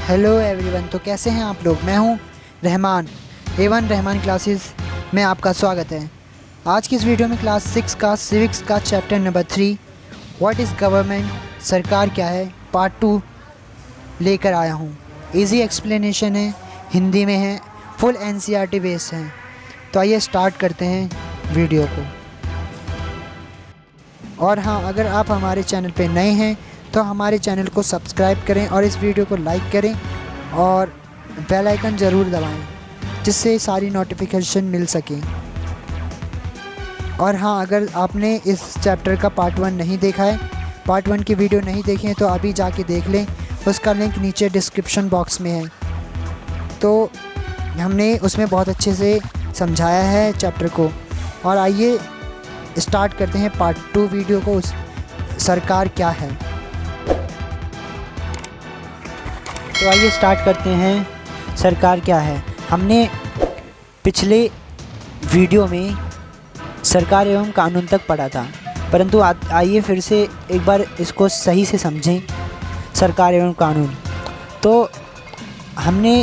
Hello everyone. तो कैसे हैं आप लोग। मैं हूं रहमान, A1 रहमान क्लासेस में आपका स्वागत है। आज की इस वीडियो में क्लास 6 का सिविक्स का chapter number 3 what is government, सरकार क्या है, पार्ट 2 लेकर आया हूं। इजी एक्सप्लेनेशन है, हिंदी में है, फुल NCERT बेस है। तो आइए स्टार्ट करते हैं वीडियो को। और हाँ, अगर आप हमारे चैनल पे नए हैं तो हमारे चैनल को सब्सक्राइब करें और इस वीडियो को लाइक करें और बेल आइकन ज़रूर दबाएं जिससे सारी नोटिफिकेशन मिल सके। और हाँ, अगर आपने इस चैप्टर का पार्ट 1 नहीं देखा है, पार्ट 1 की वीडियो नहीं देखी है तो अभी जाके देख लें, उसका लिंक नीचे डिस्क्रिप्शन बॉक्स में है। तो हमने उसमें बहुत अच्छे से समझाया है चैप्टर को। और आइए स्टार्ट करते हैं पार्ट 2 वीडियो को, सरकार क्या है। तो आइए स्टार्ट करते हैं सरकार क्या है। हमने पिछले वीडियो में सरकार एवं कानून तक पढ़ा था, परंतु आइए फिर से एक बार इसको सही से समझें। सरकार एवं कानून, तो हमने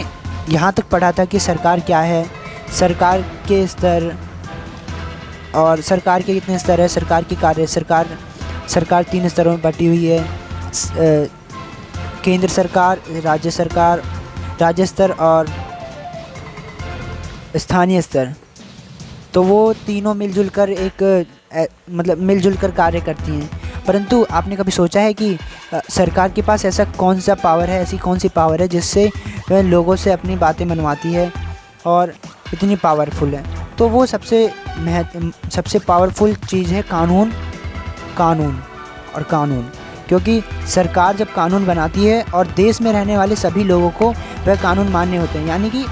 यहाँ तक पढ़ा था कि सरकार क्या है, सरकार के स्तर और सरकार के कितने स्तर है, सरकार की कार्य, सरकार 3 स्तरों में बटी हुई है, केंद्र सरकार, राज्य स्तर और स्थानीय स्तर। तो वो तीनों मिलजुल कर मिलजुल कर कार्य करती हैं। परंतु आपने कभी सोचा है कि सरकार के पास ऐसा कौन सा पावर है, ऐसी कौन सी पावर है जिससे वह लोगों से अपनी बातें मनवाती है और इतनी पावरफुल है। तो वो सबसे पावरफुल चीज़ है कानून और कानून। क्योंकि सरकार जब कानून बनाती है और देश में रहने वाले सभी लोगों को वह कानून मान्य होते हैं। यानी कि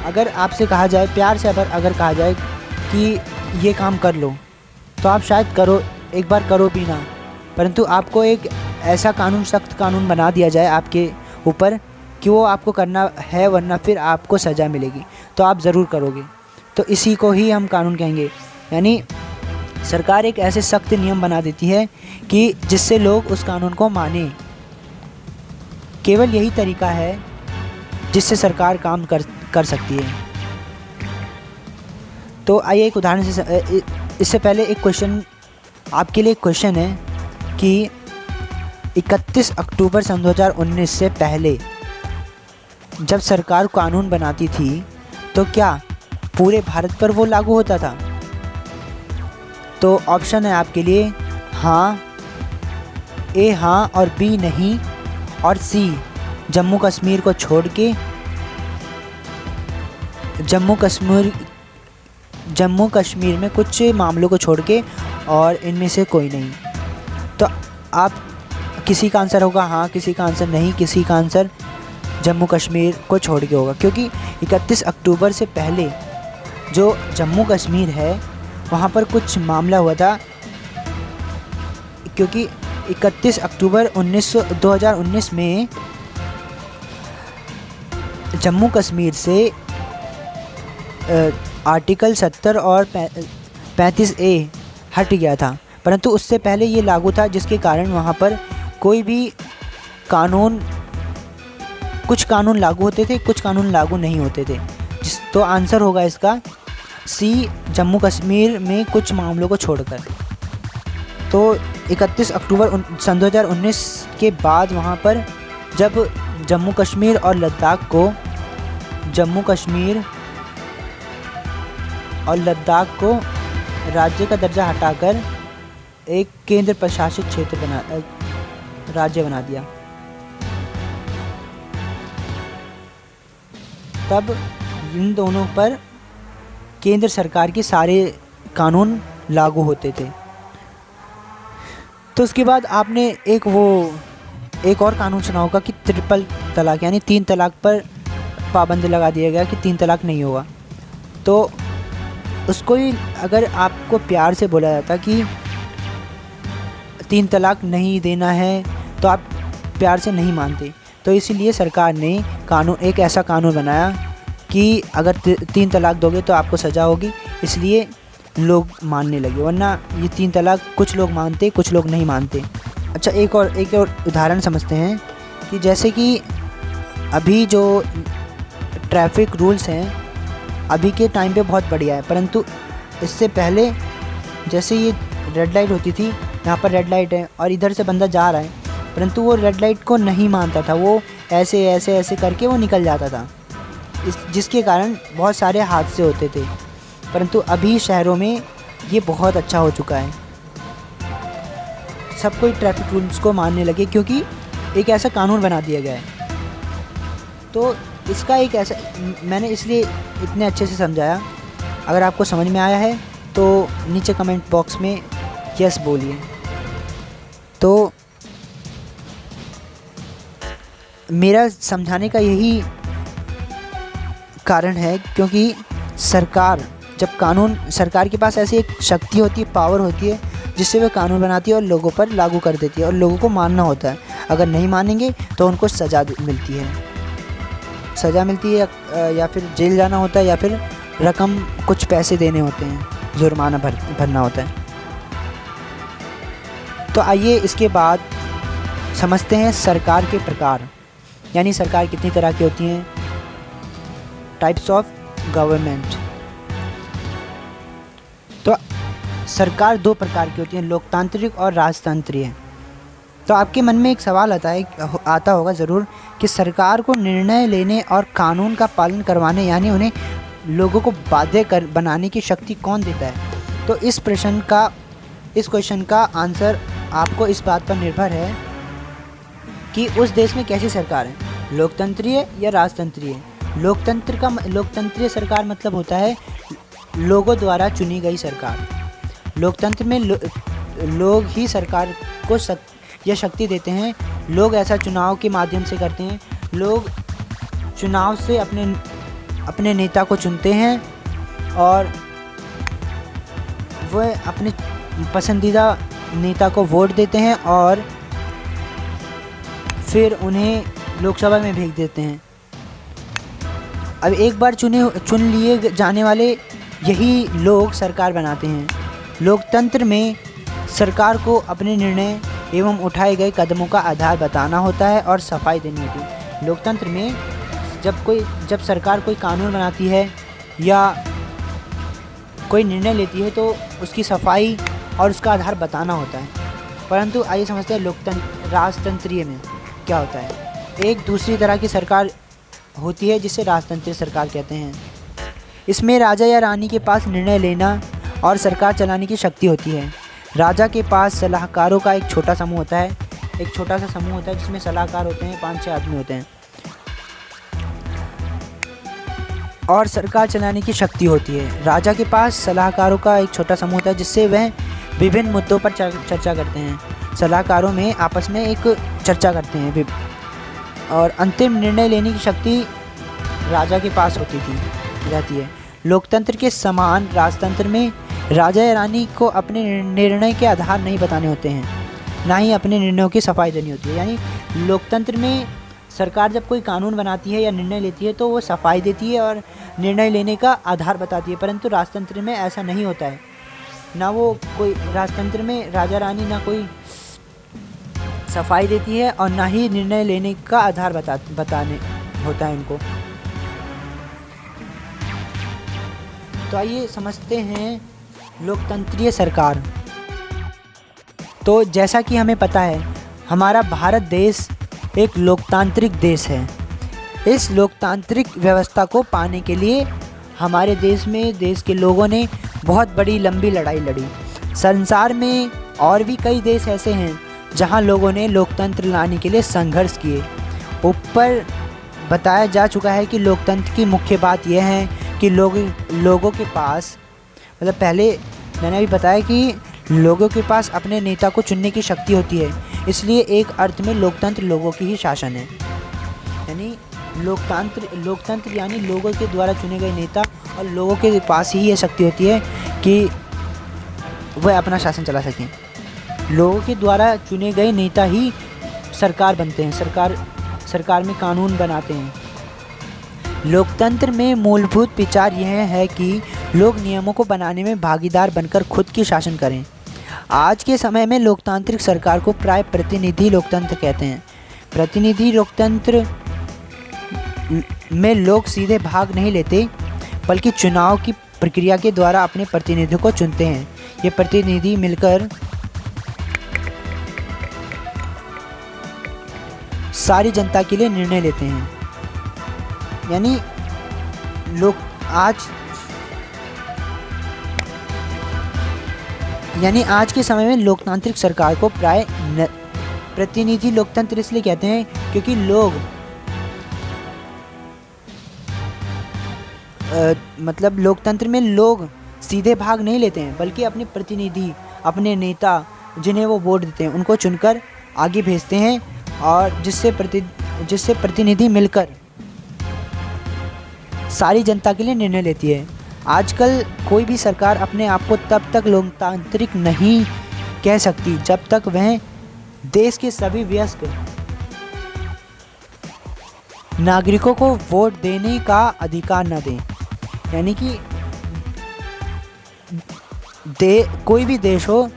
अगर आपसे कहा जाए, प्यार से अगर कहा जाए कि ये काम कर लो, तो आप शायद करो, एक बार करो भी ना, परंतु आपको एक ऐसा कानून, सख्त कानून बना दिया जाए आपके ऊपर कि वो आपको करना है, वरना फिर आपको सज़ा मिलेगी, तो आप ज़रूर करोगे। तो इसी को ही हम कानून कहेंगे। यानी सरकार एक ऐसे सख्त नियम बना देती है कि जिससे लोग उस कानून को माने। केवल यही तरीका है जिससे सरकार काम कर सकती है। तो आइए एक उदाहरण से, इससे पहले एक क्वेश्चन आपके लिए, एक क्वेश्चन है कि 31 अक्टूबर सन 2019 से पहले जब सरकार कानून बनाती थी तो क्या पूरे भारत पर वो लागू होता था? तो ऑप्शन है आपके लिए हाँ, ए हाँ और बी नहीं, और सी जम्मू कश्मीर को छोड़ के, जम्मू कश्मीर में कुछ मामलों को छोड़ के, और इनमें से कोई नहीं। तो आप किसी का आंसर होगा हाँ, किसी का आंसर नहीं, किसी का आंसर जम्मू कश्मीर को छोड़ के होगा। क्योंकि 31 अक्टूबर से पहले जो जम्मू कश्मीर है वहाँ पर कुछ मामला हुआ था। क्योंकि 31 अक्टूबर 2019 में जम्मू कश्मीर से आर्टिकल 70 और 35A हट गया था, परंतु उससे पहले ये लागू था, जिसके कारण वहाँ पर कोई भी कानून, कुछ कानून लागू होते थे, कुछ कानून लागू नहीं होते थे। तो आंसर होगा इसका सी, जम्मू कश्मीर में कुछ मामलों को छोड़कर। तो 31 अक्टूबर सन 2019 के बाद वहाँ पर जब जम्मू कश्मीर और लद्दाख को राज्य का दर्जा हटाकर एक केंद्र प्रशासित राज्य बना दिया, तब इन दोनों पर केंद्र सरकार के सारे कानून लागू होते थे। तो उसके बाद आपने एक और कानून सुना होगा कि ट्रिपल तलाक, यानी 3 तलाक पर पाबंदी लगा दिया गया कि 3 तलाक नहीं होगा। तो उसको ही अगर आपको प्यार से बोला जाता कि 3 तलाक नहीं देना है, तो आप प्यार से नहीं मानते। तो इसीलिए सरकार ने एक ऐसा कानून बनाया कि अगर 3 तलाक दोगे तो आपको सज़ा होगी, इसलिए लोग मानने लगे। वरना ये 3 तलाक कुछ लोग मानते, कुछ लोग नहीं मानते। अच्छा, एक और उदाहरण समझते हैं कि जैसे कि अभी जो ट्रैफिक रूल्स हैं अभी के टाइम पे बहुत बढ़िया है, परंतु इससे पहले जैसे ये रेड लाइट होती थी, यहाँ पर रेड लाइट है और इधर से बंदा जा रहा है, परंतु वो रेड लाइट को नहीं मानता था, वो ऐसे ऐसे ऐसे करके वो निकल जाता था, जिसके कारण बहुत सारे हादसे होते थे। परंतु अभी शहरों में ये बहुत अच्छा हो चुका है, सब कोई ट्रैफिक रूल्स को मानने लगे क्योंकि एक ऐसा कानून बना दिया गया है। तो इसका एक ऐसा, मैंने इसलिए इतने अच्छे से समझाया। अगर आपको समझ में आया है तो नीचे कमेंट बॉक्स में यस बोलिए। तो मेरा समझाने का यही कारण है क्योंकि सरकार, जब कानून, सरकार के पास ऐसी एक शक्ति होती है, पावर होती है, जिससे वह कानून बनाती है और लोगों पर लागू कर देती है और लोगों को मानना होता है। अगर नहीं मानेंगे तो उनको सज़ा मिलती है या फिर जेल जाना होता है या फिर रकम, कुछ पैसे देने होते हैं, जुर्माना भरना होता है। तो आइए इसके बाद समझते हैं सरकार के प्रकार, यानी सरकार कितनी तरह की होती हैं, टाइप्स ऑफ गवर्नमेंट। तो सरकार दो प्रकार की होती है, लोकतांत्रिक और राजतंत्रीय। तो आपके मन में एक सवाल आता होगा ज़रूर कि सरकार को निर्णय लेने और कानून का पालन करवाने, यानी उन्हें लोगों को बाध्य बनाने की शक्ति कौन देता है। तो इस क्वेश्चन का आंसर आपको इस बात पर निर्भर है कि उस देश में कैसी सरकार है, लोकतंत्रीय या राजतंत्रीय। लोकतंत्रीय सरकार मतलब होता है लोगों द्वारा चुनी गई सरकार। लोकतंत्र में लोग ही सरकार को यह शक्ति देते हैं। लोग ऐसा चुनाव के माध्यम से करते हैं। लोग चुनाव से अपने नेता को चुनते हैं और वह अपने पसंदीदा नेता को वोट देते हैं और फिर उन्हें लोकसभा में भेज देते हैं। अब एक बार चुन लिए जाने वाले यही लोग सरकार बनाते हैं। लोकतंत्र में सरकार को अपने निर्णय एवं उठाए गए कदमों का आधार बताना होता है और सफाई देनी होती है। लोकतंत्र में जब सरकार कोई कानून बनाती है या कोई निर्णय लेती है तो उसकी सफाई और उसका आधार बताना होता है। परंतु आइए समझते हैं राजतंत्रीय में क्या होता है। एक दूसरी तरह की सरकार होती है जिसे राजतंत्रीय सरकार कहते हैं। इसमें राजा या रानी के पास निर्णय लेना और सरकार चलाने की शक्ति होती है। राजा के पास सलाहकारों का एक छोटा समूह होता है, एक छोटा सा समूह होता है जिसमें सलाहकार होते हैं, 5-6 आदमी होते हैं, और सरकार चलाने की शक्ति होती है। राजा के पास सलाहकारों का एक छोटा समूह होता है जिससे वह विभिन्न मुद्दों पर चर्चा करते हैं। सलाहकारों में आपस में एक चर्चा करते हैं और अंतिम निर्णय लेने की शक्ति राजा के पास रहती है। लोकतंत्र के समान राजतंत्र में राजा या रानी को अपने निर्णय के आधार नहीं बताने होते हैं, ना ही अपने निर्णयों की सफाई देनी होती है। यानी लोकतंत्र में सरकार जब कोई कानून बनाती है या निर्णय लेती है तो वो सफाई देती है और निर्णय लेने का आधार बताती है, परंतु राजतंत्र में ऐसा नहीं होता है। ना वो कोई राजतंत्र में राजा रानी ना कोई सफाई देती है और ना ही निर्णय लेने का आधार बताने होता है उनको। तो आइए समझते हैं लोकतंत्रीय सरकार। तो जैसा कि हमें पता है हमारा भारत देश एक लोकतांत्रिक देश है। इस लोकतांत्रिक व्यवस्था को पाने के लिए हमारे देश के लोगों ने बहुत बड़ी लंबी लड़ाई लड़ी। संसार में और भी कई देश ऐसे हैं जहां लोगों ने लोकतंत्र लाने के लिए संघर्ष किए। ऊपर बताया जा चुका है कि लोकतंत्र की मुख्य बात यह है कि लोगों के पास, मतलब पहले मैंने भी बताया कि लोगों के पास अपने नेता को चुनने की शक्ति होती है, इसलिए एक अर्थ में लोकतंत्र लोगों की ही शासन है। यानी लोकतंत्र यानी लोगों के द्वारा चुने गए नेता और लोगों के पास ही यह शक्ति होती है कि वह अपना शासन चला सकें। लोगों के द्वारा चुने गए नेता ही सरकार बनते हैं, सरकार में कानून बनाते हैं। लोकतंत्र में मूलभूत विचार यह है कि लोग नियमों को बनाने में भागीदार बनकर खुद की शासन करें। आज के समय में लोकतांत्रिक सरकार को प्राय प्रतिनिधि लोकतंत्र कहते हैं। प्रतिनिधि लोकतंत्र में लोग सीधे भाग नहीं लेते, बल्कि चुनाव की प्रक्रिया के द्वारा अपने प्रतिनिधि को चुनते हैं। ये प्रतिनिधि मिलकर सारी जनता के लिए निर्णय लेते हैं। यानी आज के समय में लोकतांत्रिक सरकार को प्राय प्रतिनिधि लोकतंत्र इसलिए कहते हैं क्योंकि लोकतंत्र में लोग सीधे भाग नहीं लेते हैं, बल्कि अपने प्रतिनिधि, अपने नेता जिन्हें वो वोट देते हैं उनको चुनकर आगे भेजते हैं, और जिससे प्रतिनिधि मिलकर सारी जनता के लिए निर्णय लेती है। आजकल कोई भी सरकार अपने आप को तब तक लोकतांत्रिक नहीं कह सकती जब तक वह देश के सभी वयस्क नागरिकों को वोट देने का अधिकार न दें। यानी कि कोई भी देश हो,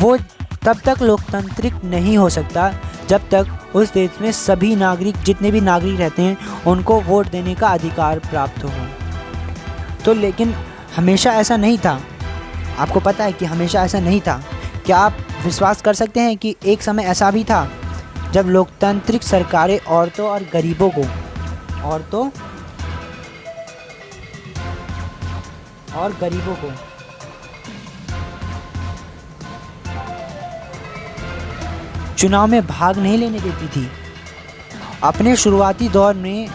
वो तब तक लोकतांत्रिक नहीं हो सकता जब तक उस देश में सभी नागरिक, जितने भी नागरिक रहते हैं, उनको वोट देने का अधिकार प्राप्त हो। तो लेकिन हमेशा ऐसा नहीं था। आपको पता है कि हमेशा ऐसा नहीं था। क्या आप विश्वास कर सकते हैं कि एक समय ऐसा भी था जब लोकतांत्रिक सरकारें औरतों और गरीबों को चुनाव में भाग नहीं लेने देती थी। अपने शुरुआती दौर में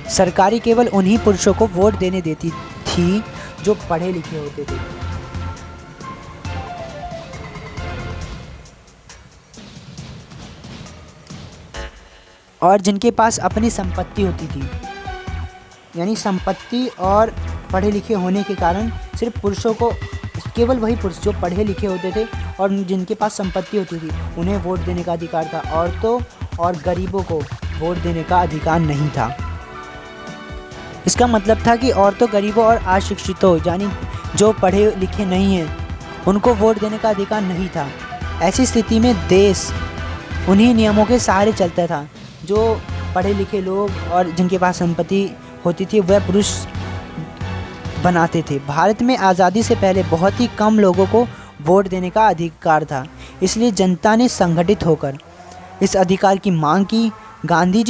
सरकारें केवल उन्हीं पुरुषों को वोट देने देती थी जो पढ़े लिखे होते थे। और जिनके पास अपनी संपत्ति होती थी। यानी संपत्ति और पढ़े लिखे होने के कारण सिर्फ पुरुषों को, केवल वही पुरुष जो पढ़े लिखे होते थे और जिनके पास संपत्ति होती थी, उन्हें वोट देने का अधिकार था। औरतों और गरीबों को वोट देने का अधिकार नहीं था। इसका मतलब था कि औरतों, गरीबों और अशिक्षितों, यानी जो पढ़े लिखे नहीं हैं, उनको वोट देने का अधिकार नहीं था। ऐसी स्थिति में देश उन्हीं नियमों के सहारे चलता था जो पढ़े लिखे लोग और जिनके पास संपत्ति होती थी वह पुरुष बनाते थे। भारत में आज़ादी से पहले बहुत ही कम लोगों को वोट देने का अधिकार था, इसलिए जनता ने संगठित होकर इस अधिकार की मांग की। गांधी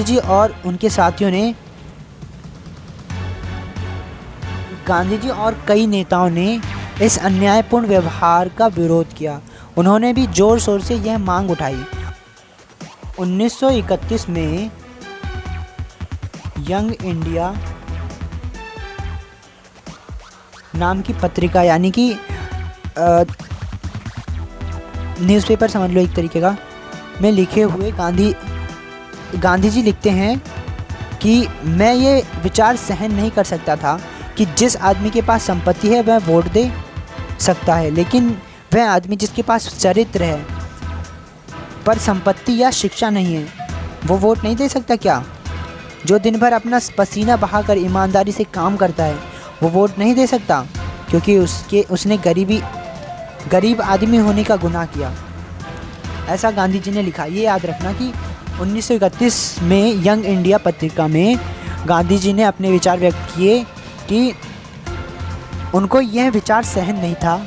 जी और उनके साथियों ने, गांधी जी और कई नेताओं ने इस अन्यायपूर्ण व्यवहार का विरोध किया। उन्होंने भी जोर शोर से यह मांग उठाई। 1931 में यंग इंडिया नाम की पत्रिका, यानी कि न्यूज़पेपर समझ लो एक तरीके का, में लिखे हुए गांधी जी लिखते हैं कि मैं ये विचार सहन नहीं कर सकता था कि जिस आदमी के पास संपत्ति है वह वोट दे सकता है, लेकिन वह आदमी जिसके पास चरित्र है पर संपत्ति या शिक्षा नहीं है, वो वोट नहीं दे सकता क्या? जो दिन भर अपना पसीना बहाकर ईमानदारी से काम करता है वो वोट नहीं दे सकता क्योंकि उसने गरीब आदमी होने का गुनाह किया। ऐसा गांधी जी ने लिखा। ये याद रखना कि 1931 में यंग इंडिया पत्रिका में गांधी जी ने अपने विचार व्यक्त किए कि उनको यह विचार सहन नहीं था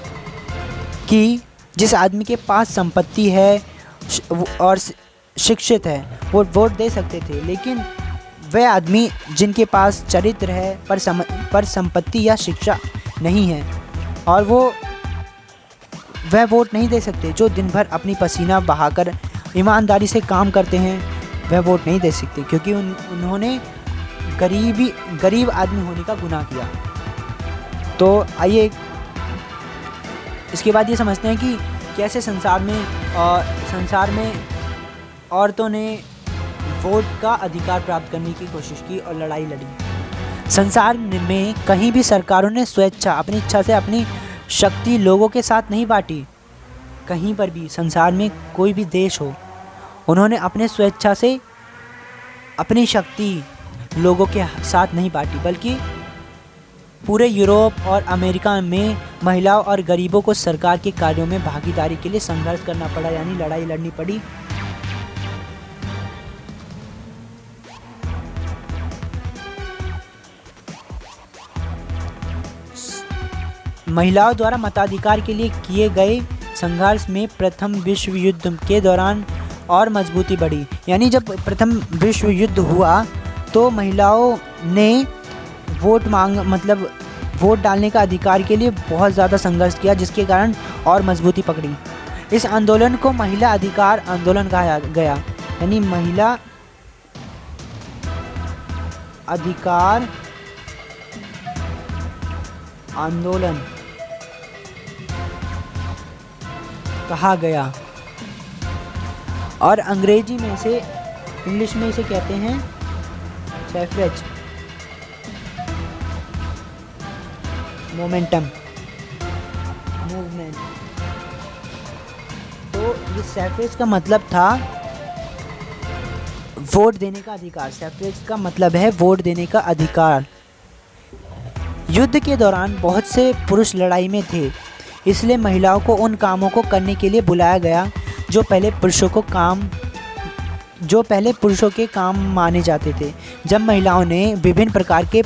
कि जिस आदमी के पास संपत्ति है और शिक्षित है वो वोट दे सकते थे, लेकिन वह आदमी जिनके पास चरित्र है पर संपत्ति या शिक्षा नहीं है और वह वोट नहीं दे सकते। जो दिन भर अपनी पसीना बहाकर ईमानदारी से काम करते हैं वह वोट नहीं दे सकते क्योंकि उन्होंने गरीब आदमी होने का गुनाह किया। तो आइए इसके बाद ये समझते हैं कि कैसे संसार में औरतों ने वोट का अधिकार प्राप्त करने की कोशिश की और लड़ाई लड़ी। संसार में कहीं भी सरकारों ने स्वेच्छा, अपनी इच्छा से अपनी शक्ति लोगों के साथ नहीं बांटी। कहीं पर भी संसार में कोई भी देश हो, उन्होंने अपने स्वेच्छा से अपनी शक्ति लोगों के साथ नहीं बांटी, बल्कि पूरे यूरोप और अमेरिका में महिलाओं और गरीबों को सरकार के कार्यों में भागीदारी के लिए संघर्ष करना पड़ा, यानी लड़ाई लड़नी पड़ी। महिलाओं द्वारा मताधिकार के लिए किए गए संघर्ष में प्रथम विश्व युद्ध के दौरान और मजबूती बढ़ी। यानी जब प्रथम विश्व युद्ध हुआ तो महिलाओं ने वोट डालने का अधिकार के लिए बहुत ज़्यादा संघर्ष किया, जिसके कारण और मजबूती पकड़ी। इस आंदोलन को महिला अधिकार आंदोलन कहा गया, यानी महिला अधिकार आंदोलन कहा गया। और अंग्रेजी में इसे, इंग्लिश में इसे कहते हैं सैफ्रेज मूवमेंट। तो ये सैफ्रेज का मतलब था वोट देने का अधिकार। सैफ्रेज का मतलब है वोट देने का अधिकार। युद्ध के दौरान बहुत से पुरुष लड़ाई में थे, इसलिए महिलाओं को उन कामों को करने के लिए बुलाया गया जो पहले पुरुषों के काम माने जाते थे। जब महिलाओं ने विभिन्न प्रकार के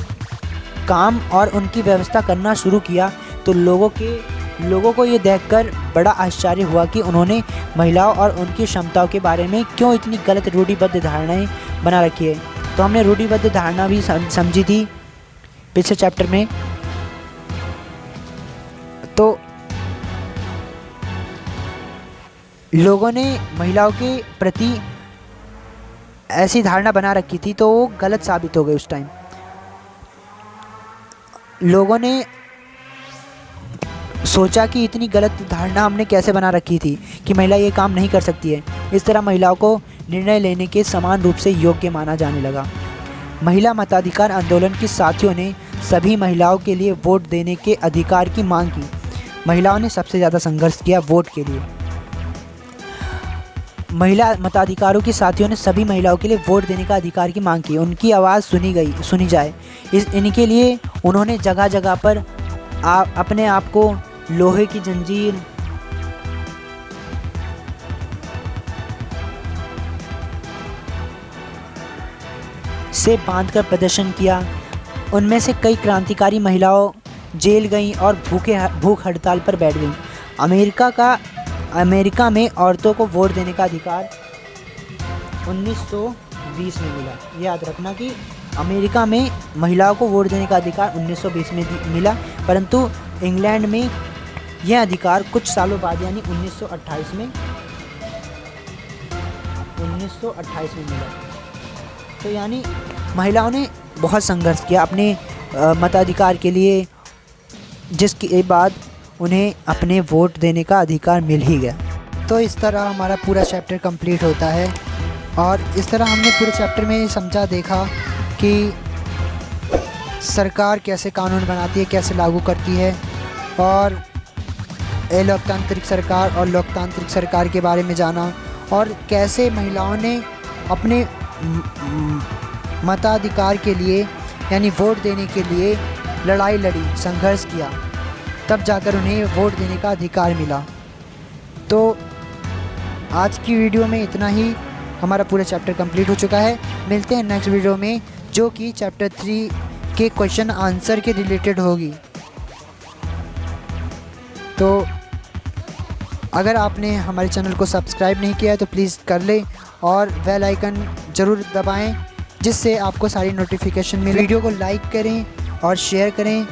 काम और उनकी व्यवस्था करना शुरू किया तो लोगों को ये देखकर बड़ा आश्चर्य हुआ कि उन्होंने महिलाओं और उनकी क्षमताओं के बारे में क्यों इतनी गलत रूढ़िबद्ध धारणाएं बना रखी है। तो हमने रूढ़िबद्ध धारणा भी समझी थी पिछले चैप्टर में। तो लोगों ने महिलाओं के प्रति ऐसी धारणा बना रखी थी, तो वो गलत साबित हो गई। उस टाइम लोगों ने सोचा कि इतनी गलत धारणा हमने कैसे बना रखी थी कि महिला ये काम नहीं कर सकती है। इस तरह महिलाओं को निर्णय लेने के समान रूप से योग्य माना जाने लगा। महिला मताधिकार आंदोलन के साथियों ने सभी महिलाओं के लिए वोट देने के अधिकार की मांग की। महिलाओं ने सबसे ज़्यादा संघर्ष किया वोट के लिए। महिला मताधिकारों के साथियों ने सभी महिलाओं के लिए वोट देने का अधिकार की मांग की। उनकी आवाज़ सुनी जाए, इनके लिए उन्होंने जगह जगह पर अपने आप को लोहे की जंजीर से बांधकर प्रदर्शन किया। उनमें से कई क्रांतिकारी महिलाओं जेल गईं और भूख हड़ताल पर बैठ गईं। अमेरिका में औरतों को वोट देने का अधिकार 1920 में मिला। याद रखना कि अमेरिका में महिलाओं को वोट देने का अधिकार 1920 में मिला, परंतु इंग्लैंड में यह अधिकार कुछ सालों बाद यानी 1928 में मिला। तो यानी महिलाओं ने बहुत संघर्ष किया अपने मताधिकार के लिए, जिसके बाद उन्हें अपने वोट देने का अधिकार मिल ही गया। तो इस तरह हमारा पूरा चैप्टर कंप्लीट होता है और इस तरह हमने पूरे चैप्टर में समझा देखा कि सरकार कैसे कानून बनाती है, कैसे लागू करती है और लोकतांत्रिक सरकार और लोकतांत्रिक सरकार के बारे में जाना और कैसे महिलाओं ने अपने मताधिकार के लिए यानी वोट देने के लिए लड़ाई लड़ी, संघर्ष किया, तब जाकर उन्हें वोट देने का अधिकार मिला। तो आज की वीडियो में इतना ही, हमारा पूरा चैप्टर कंप्लीट हो चुका है। मिलते हैं नेक्स्ट वीडियो में जो कि चैप्टर 3 के क्वेश्चन आंसर के रिलेटेड होगी। तो अगर आपने हमारे चैनल को सब्सक्राइब नहीं किया है तो प्लीज़ कर ले और बेल आइकन ज़रूर दबाएं, जिससे आपको सारी नोटिफिकेशन मिले। वीडियो को लाइक करें और शेयर करें,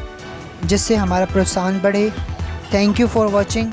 जिससे हमारा प्रोत्साहन बढ़े। Thank you for watching.